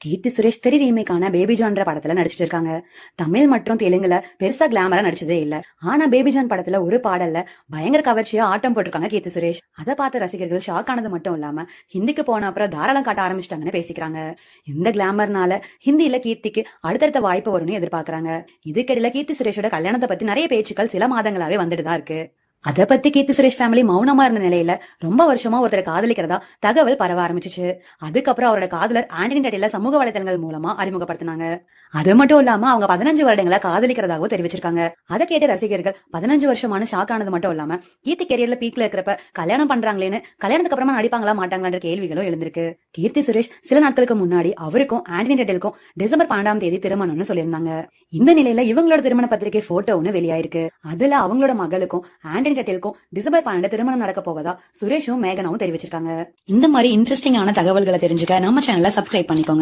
கீர்த்தி சுரேஷ் திரி ரீமேக்கான baby ஜான்ற படத்துல நடிச்சிட்டு இருக்காங்க. தமிழ் மற்றும் தெலுங்குல பெருசா கிளாமரா நடிச்சதே இல்ல. ஆனா பேபி ஜான் படத்துல ஒரு பாடல்ல பயங்கர கவர்ச்சியா ஆட்டம் போட்டிருக்காங்க கீர்த்தி சுரேஷ். அதை பார்த்த ரசிகர்கள் ஷாக் ஆனது மட்டும் இல்லாம ஹிந்திக்கு போன அப்புறம் தாராளம் காட்ட ஆரம்பிச்சிட்டாங்கன்னு பேசிக்கிறாங்க. இந்த கிளாமர்னால ஹிந்தியில கீர்த்திக்கு அடுத்தடுத்த வாய்ப்பு வரும்னு எதிர்பார்க்கறாங்க. இதுக்கிடையில கீர்த்தி சுரேஷோட கல்யாணத்தை பத்தி நிறைய பேச்சுக்கள் சில மாதங்களாவே வந்துட்டு தான் இருக்கு. அத பத்தி கீர்த்தி சுரேஷ் ஃபேமிலி மௌனமா இருந்த நிலையில ரொம்ப வருஷமா ஒருத்தரை காதலிக்கிறதா தகவல் பரவ ஆரம்பிச்சிச்சு. அதுக்கப்புறம் அவரோட காதலர் ஆண்டனி டட்டில சமூக வலைதளங்கள் மூலமா அறிமுகப்படுத்தினாங்க. அது மட்டும் இல்லாம அவங்க 15 வருடங்களா காதலிக்கிறதாகவும் தெரிவிச்சிருக்காங்க. அதை கேட்ட ரசிகர்கள் 15 வருஷமான ஷாக் ஆனது மட்டும் இல்லாம கீர்த்தி கெரியர்ல பீக்ல இருக்கிறப்ப கல்யாணம் பண்றாங்களேன்னு கல்யாணத்துக்கு அப்புறமா நடிப்பாங்களா மாட்டாங்களான்ற கேள்விகளும் எழுந்திருக்கு. கீர்த்தி சுரேஷ் சில நாட்களுக்கு முன்னாடி அவருக்கும் ஆண்டனி டட்டிலுக்கும் டிசம்பர் 12ஆம் தேதி திருமணம்னு சொல்லியிருந்தாங்க. இந்த நிலையில இவங்களோட திருமண பத்திரிகை போட்டோ ஒன்னு வெளியாயிருக்கு. அதுல அவங்களோட மகளுக்கும் ஆண்டனி டட்டிலுக்கும் டிசம்பர் 12 திருமணம் நடக்க போவதா சுரேஷும் மேகனாவும் தெரிவிச்சிருக்காங்க. இந்த மாதிரி இன்ட்ரெஸ்டிங்கான தகவல்களை தெரிஞ்சுக்க நம்ம சேனலை சப்ஸ்கிரைப் பண்ணிக்கோங்க.